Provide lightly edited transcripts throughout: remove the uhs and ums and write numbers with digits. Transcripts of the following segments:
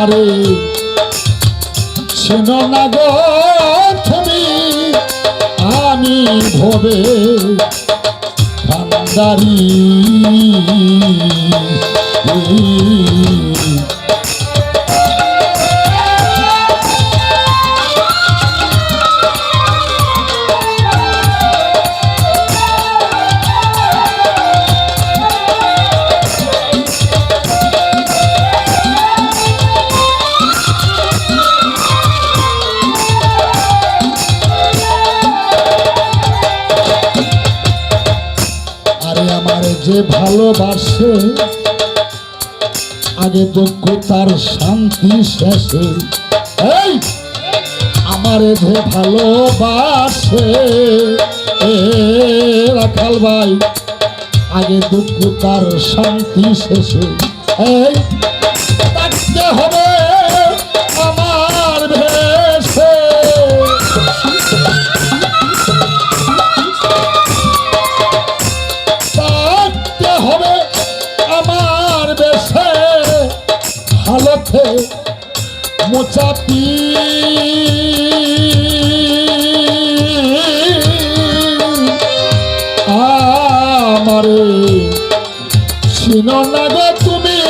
আমারে চেনো না গো তুমি, আমি ভবে কান্দারি। যে ভালোবাসে আগে দুঃখ তার শান্তি শেষে, এই আমারে যে ভালোবাসে রাখাল ভাই আগে দুঃখ তার শান্তি শেষে, এই থাকতে হবে আমার ভেসে। হবে আমার বেশে হালতে মোচাপি, আমারে চিনো না গো তুমি,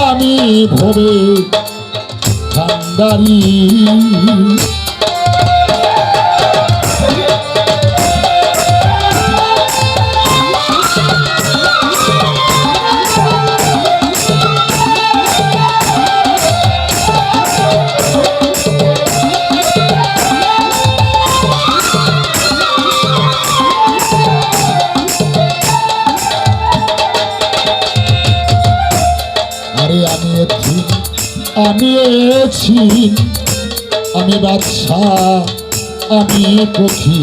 আমি ভবে কান্দারি। আমি এছি আমি বাদশা আমি পক্ষী,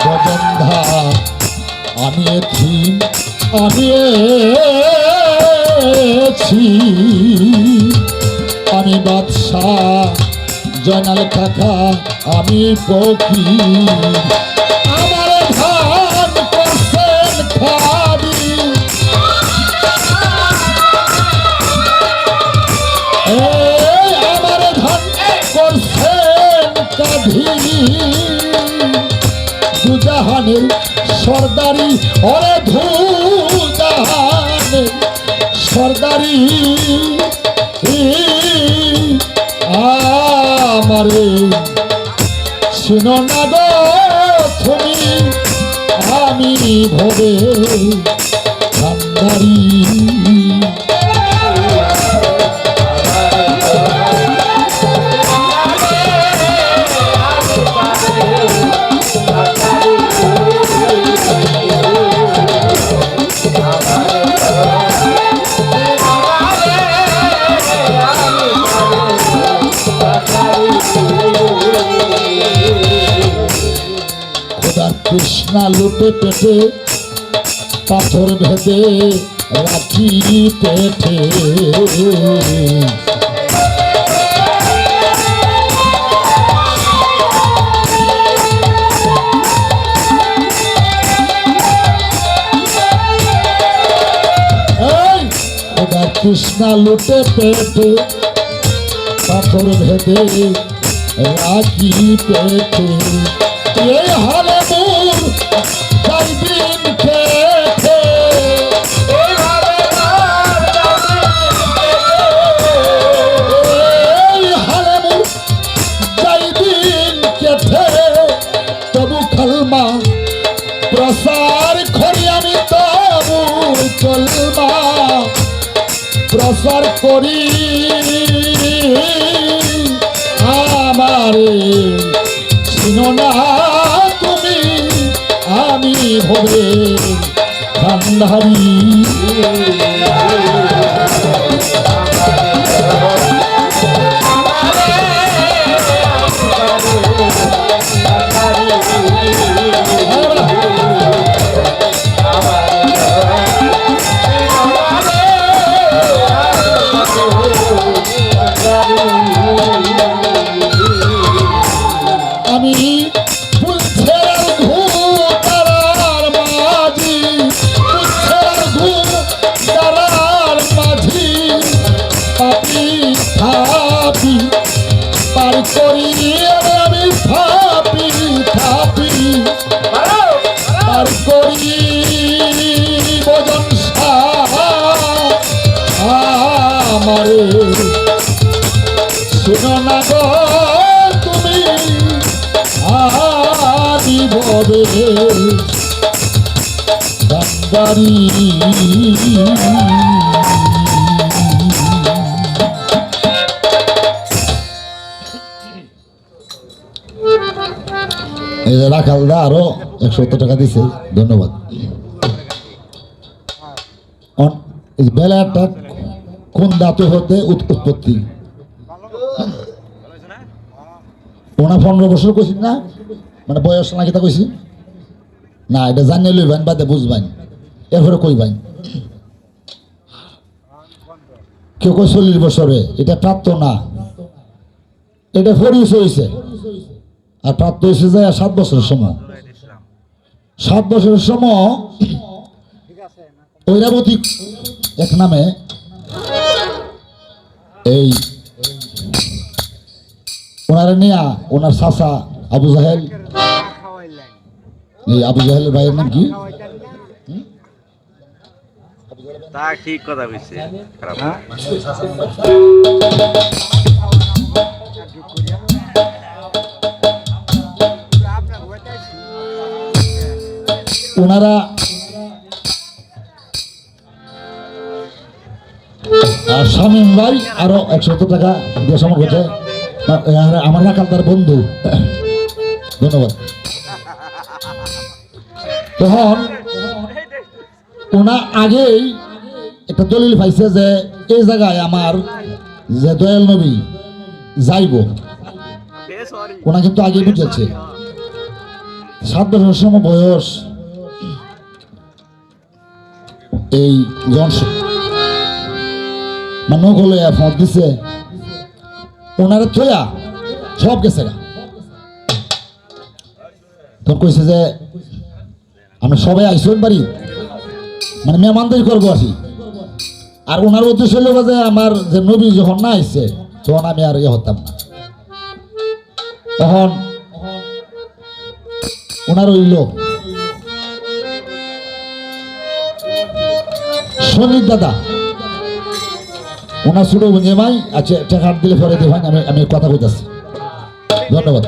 গজন্ধা আমি এছি আমি এছি আমি বাদশা জয়নাল কাকা আমি পক্ষী। আমার ধান করছেন খাবি, আমার ধান করছেন কাঁধি, দুজাহানের সর্দারি ওরে দুজাহানের সর্দারি, আমারে চিনো না গো তুমি, আমি ভবে কান্দারি। কৃষ্ণা লুটে পেটে পাথর ভেদে রাখি পেটে, কৃষ্ণা লুটে পেটে পাথর ভেদে রাখি পেটে, এই হালে মোর যাইদিন খেতে, এই হালে মোর যাইদিন খেতে, তবু খালমা প্রসার করি আমি, তবু কলমা প্রসার করি, আমারে চিনো না তুমি, আমি ভবে কান্দারি। পার করি আমি থাপি থাপি পার করি ভজন আমারে শুনো না গো তুমি আমি ভবে বাড়ি এই যে রাখালদা আরো 170 টাকা দিছে, ধন্যবাদ। বেলাটা কোন ধাতু হতে উৎপত্তি? ওনা 15 বছর কইছি না, মানে বয়স নাকি তা কইছি না, এটা জানিয়ে লইবেন বাদে বুঝবেন, এরপরে কইবেন। কেউ কই 40 বছরে, এটা প্রাপ্ত না, এটা ফরিস হয়েছে। আর প্রাপ্ত হয়েছে যায় 7 বছরের সময়। 7 বছরের সময় ঐরাবতী এক নামে এই ওনারা নিয়া ওনার চাচা আবু জাহেল, এই আবু জাহেলের ভাইয়ের নাম কি? তা ঠিক কথা বলছে। ওনারা শামীম ভাই আরো 170 টাকা দিয়ে সময় করছে, আমার রাখালদার বন্ধু, ধন্যবাদ। তখন ওনা আগেই একটা দলিল পাইছে যে এই জায়গায় আমার যে দয়াল নবী যাইব, ওনা কিন্তু আগে বুঝেছে। 7 বছরের সময় বয়স, এই মানুষ হলে ফোন দিছে ওনারা থইয়া সব গেছে গা। তখন কইছে যে আমরা সবাই আইসন বাড়ি, মানে মেহমানদারি করবো আসি। আর ওনার উদ্দেশ্য হলো যে আমার যে নবী যখন না আইসে তখন আমি আর ইয়ে হতাম না। তখন ওনার হইল সনির দাদা, ওনার ছোট বোন জামাই, আচ্ছা টাকা দিলে পরে দেবেন, আমি কথা কইতাছি, ধন্যবাদ।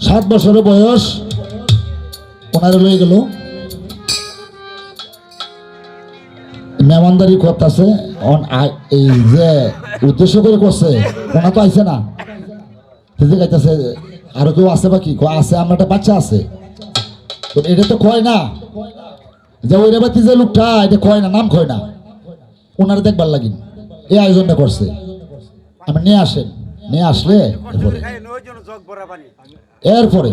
7 বছরের বয়স ওনারে লয়ে গেল, মেহমানদারি করতেছে। এই যে উদ্দেশ্য করে করছে, ওনা তো আইসে না, গাইতেছে আরো কেউ আছে বাকি আছে, আমার একটা বাচ্চা আছে। তো এটা তো কয় না যে ওই রেবাতি যে লোকটা, এটা কয় না, নাম কয় না, ওনারা দেখবার লাগিন এই আয়োজনটা করছে। আমি নিয়ে আসেন, নিয়ে আসলে এরপরে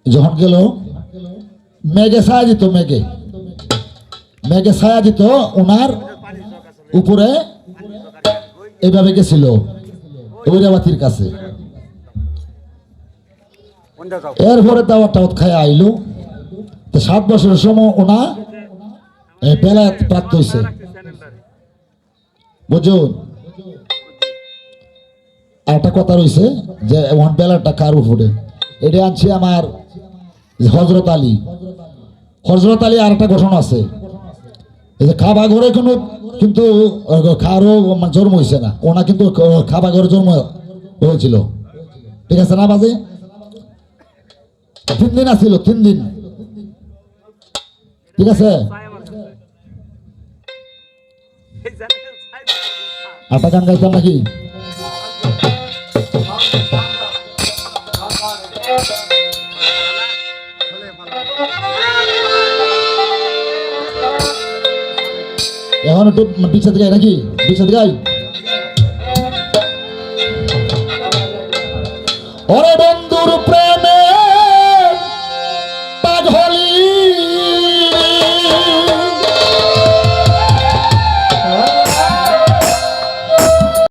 যখন গেল মেঘে ছায়া দিত, মেঘে ছায়া দিত, ওনার উপরে এইভাবে গেছিল ঐরাবাতির কাছে। এরপরে দাওয়াত টাওয়াত খায় আইলো। 7 বছরের সময় ওনা বেলায়েত প্রাপ্ত হয়েছে, বুঝুন। একটা কথা রয়েছে যে ওখান বেলাটা কার উপরে, এটা আনছি আমার হজরত আলী। আর একটা ঘটনা আছে, এই যে খাবা ঘরে কোনো কিন্তু কারো জন্ম হয়েছে না, ওনা কিন্তু খাবা ঘরে জন্ম হয়েছিল, ঠিক আছে না বাজে? 3 দিন আসছিল, 3 দিন, ঠিক আছে। আটা গান গাইতাম নাকি? এখন একটু বিচ্ছেদ গাই নাকি? বিচ্ছেদ গাই। ওরে